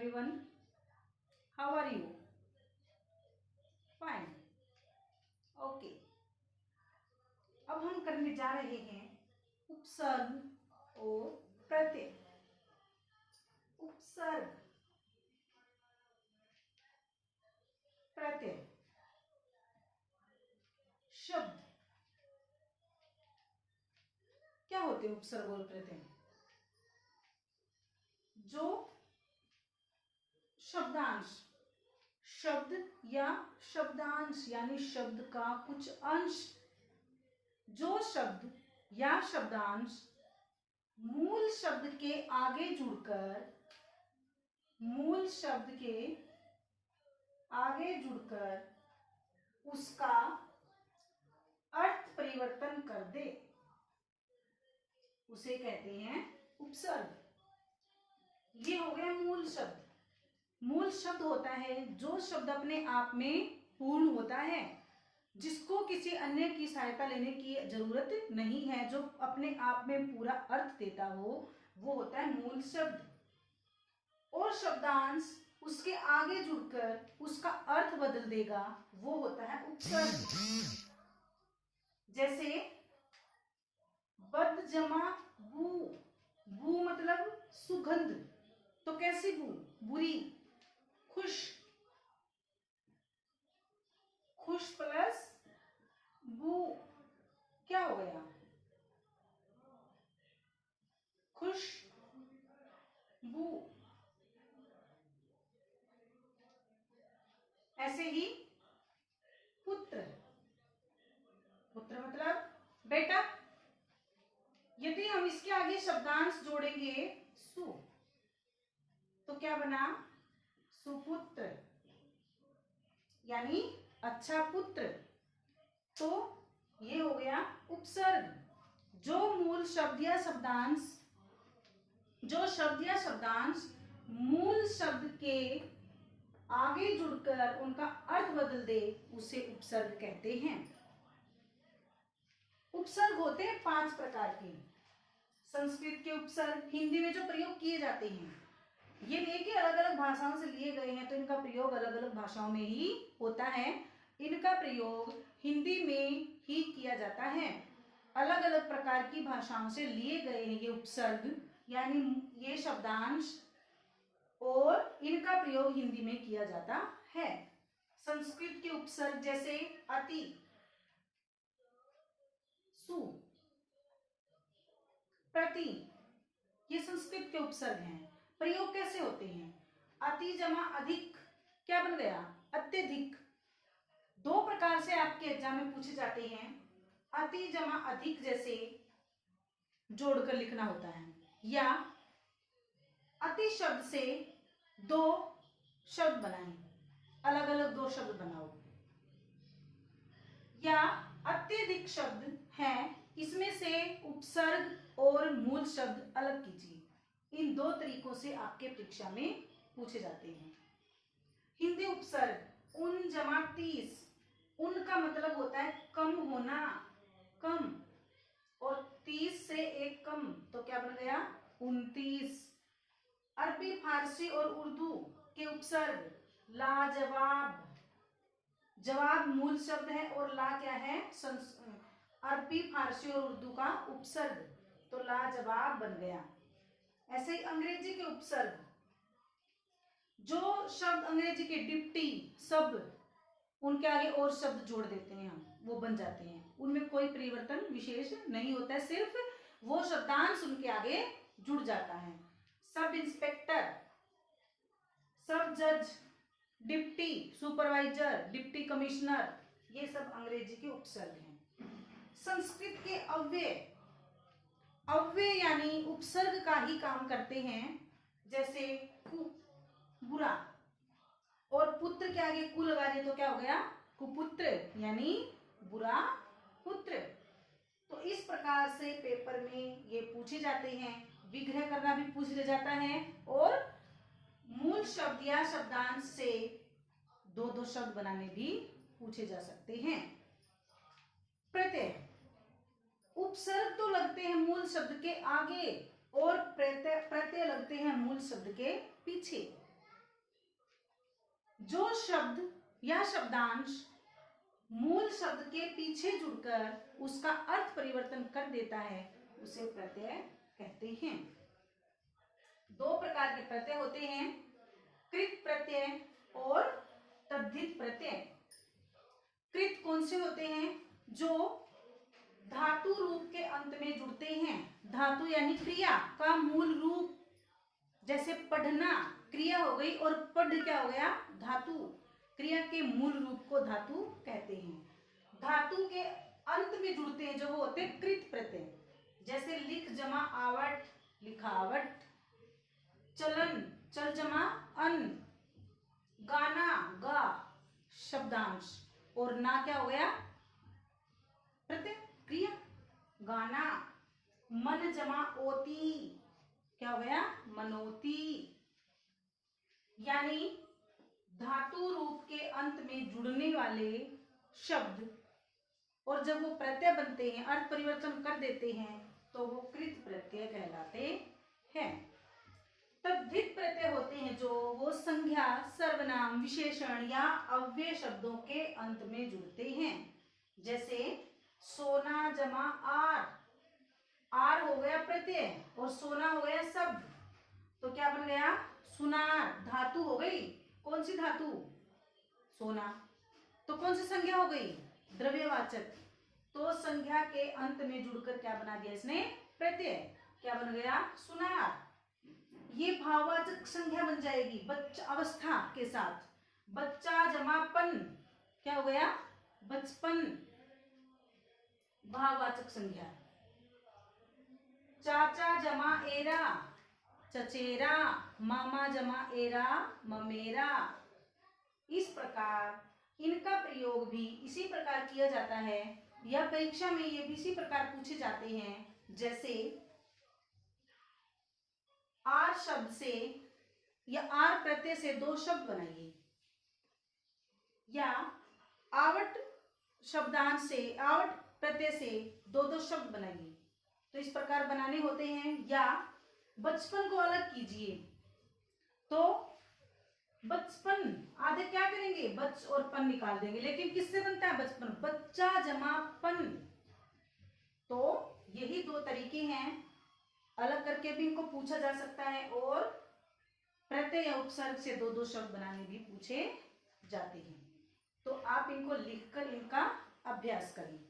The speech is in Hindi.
everyone. How are you? Fine. Okay. अब हम करने जा रहे हैं उपसर्ग और प्रत्यय। उपसर्ग, प्रत्यय, शब्द क्या होते हैं? उपसर्ग और प्रत्यय जो शब्दांश, शब्द या शब्दांश यानी शब्द का कुछ अंश, जो शब्द या शब्दांश मूल शब्द के आगे जुड़कर, मूल शब्द के आगे जुड़कर उसका अर्थ परिवर्तन कर दे, उसे कहते हैं उपसर्ग। ये हो गया मूल शब्द। मूल शब्द होता है जो शब्द अपने आप में पूर्ण होता है, जिसको किसी अन्य की सहायता लेने की जरूरत नहीं है, जो अपने आप में पूरा अर्थ देता हो, वो होता है मूल शब्द। और शब्दांश उसके आगे जुड़कर उसका अर्थ बदल देगा, वो होता है उपसर्ग। जैसे बद जमा बू, बू मतलब सुगंध, तो कैसी बू? बुरी। खुश, खुश प्लस बू क्या हो गया? खुश बू। ऐसे ही पुत्र, पुत्र मतलब बेटा। यदि हम इसके आगे शब्दांश जोड़ेंगे सु, तो क्या बना? सुपुत्र यानी अच्छा पुत्र। तो ये हो गया उपसर्ग। जो मूल शब्द या शब्दांश, जो शब्द या शब्दांश मूल शब्द के आगे जुड़कर उनका अर्थ बदल दे, उसे उपसर्ग कहते हैं। उपसर्ग होते हैं 5 प्रकार के। संस्कृत के उपसर्ग हिंदी में जो प्रयोग किए जाते हैं, ये लेके अलग अलग भाषाओं से लिए गए हैं, तो इनका प्रयोग अलग अलग भाषाओं में ही होता है। इनका प्रयोग हिंदी में ही किया जाता है। अलग अलग प्रकार की भाषाओं से लिए गए हैं ये उपसर्ग, यानी ये शब्दांश, और इनका प्रयोग हिंदी में किया जाता है। संस्कृत के उपसर्ग जैसे अति, सु, प्रति, ये संस्कृत के उपसर्ग हैं। प्रयोग कैसे होते हैं? अति जमा अधिक क्या बन गया? अत्यधिक। 2 प्रकार से आपके एग्जाम में पूछे जाते हैं। अति जमा अधिक जैसे जोड़कर लिखना होता है, या अति शब्द से 2 शब्द बनाएं, अलग अलग 2 शब्द बनाओ, या अत्यधिक शब्द है, इसमें से उपसर्ग और मूल शब्द अलग कीजिए। इन 2 तरीकों से आपके परीक्षा में पूछे जाते हैं। हिंदी उपसर्ग उन जमा 30, उन का मतलब होता है कम होना, कम, और 30 से 1 कम, तो क्या बन गया? 29। अरबी, फारसी और उर्दू के उपसर्ग लाजवाब, जवाब मूल शब्द है और ला क्या है? अरबी, फारसी और उर्दू का उपसर्ग, तो लाजवाब बन गया। ऐसे ही अंग्रेजी के उपसर्ग, जो शब्द अंग्रेजी के डिप्टी, सब, उनके आगे और शब्द जोड़ देते हैं हम, वो बन जाते हैं। उनमें कोई परिवर्तन विशेष नहीं होता है, सिर्फ वो शब्दांश उनके आगे जुड़ जाता है। सब इंस्पेक्टर, सब जज, डिप्टी सुपरवाइजर, डिप्टी कमिश्नर, ये सब अंग्रेजी के उपसर्ग हैं। संस्कृत के अव्यय, अव्यय यानी उपसर्ग का ही काम करते हैं, जैसे कु, बुरा, और पुत्र के आगे कु लगा दिए तो क्या हो गया? कुपुत्र यानी बुरा पुत्र। तो इस प्रकार से पेपर में ये पूछे जाते हैं। विग्रह करना भी पूछ लिया जाता है, और मूल शब्द या शब्दांश से 2 शब्द बनाने भी पूछे जा सकते हैं। प्रत्यय, उपसर्ग तो लगते हैं मूल शब्द के आगे और प्रत्यय लगते हैं मूल शब्द के पीछे। जो शब्द या शब्दांश मूल शब्द के पीछे जुड़कर उसका अर्थ परिवर्तन कर देता है उसे प्रत्यय कहते हैं। दो प्रकार के प्रत्यय होते हैं, कृत प्रत्यय और तद्धित प्रत्यय। कृत कौन से होते हैं? जो धातु रूप के अंत में जुड़ते हैं। धातु यानी क्रिया का मूल रूप, जैसे पढ़ना क्रिया हो गई और पढ़ क्या हो गया? धातु। क्रिया के मूल रूप को धातु कहते हैं। धातु के अंत में जुड़ते हैं जो वो होते हैं कृत प्रत्यय, जैसे लिख जमा आवट, लिखावट। चलन, चल जमा अन। गाना, गा, शब्दांश। और ना क्या हो गया? प्रत्यय, क्रिया, गाना। मन जमा ओती, क्या हो गया? मनोती। यानी धातु रूप के अंत में जुड़ने वाले शब्द और जब वो प्रत्यय बनते हैं, अर्थ परिवर्तन कर देते हैं, तो वो कृत प्रत्यय कहलाते हैं। तद्धित प्रत्यय होते हैं जो वो संज्ञा, सर्वनाम, विशेषण या अव्यय शब्दों के अंत में जुड़ते हैं। जैसे सोना जमा आर, आर हो गया प्रत्यय और सोना हो गया शब्द, तो क्या बन गया? सुनार। धातु हो गई, कौन सी धातु? सोना। तो कौन सी संज्ञा हो गई? द्रव्यवाचक। तो संज्ञा के अंत में जुड़कर क्या बना दिया इसने? प्रत्यय। क्या बन गया? सुनार। ये भाववाचक संज्ञा बन जाएगी बच्चा अवस्था के साथ। बच्चा जमापन, क्या हो गया? बचपन, भाववाचक संज्ञा। चाचा जमा एरा, चचेरा। मामा जमा एरा, ममेरा। इस प्रकार इनका प्रयोग भी इसी प्रकार किया जाता है, या परीक्षा में ये भी इसी प्रकार पूछे जाते हैं। जैसे आर शब्द से या आर प्रत्यय से दो शब्द बनाइए, या आवट शब्दांश से, आवट प्रत्यय से दो दो शब्द बनाइए। तो इस प्रकार बनाने होते हैं। या बचपन को अलग कीजिए, तो बचपन आधे क्या करेंगे? बच और पन निकाल देंगे, लेकिन किससे बनता है बचपन? बच्चा जमा पन। तो यही दो तरीके हैं, अलग करके भी इनको पूछा जा सकता है और प्रत्यय या उपसर्ग से दो दो शब्द बनाने भी पूछे जाते हैं। तो आप इनको लिखकर इनका अभ्यास करें।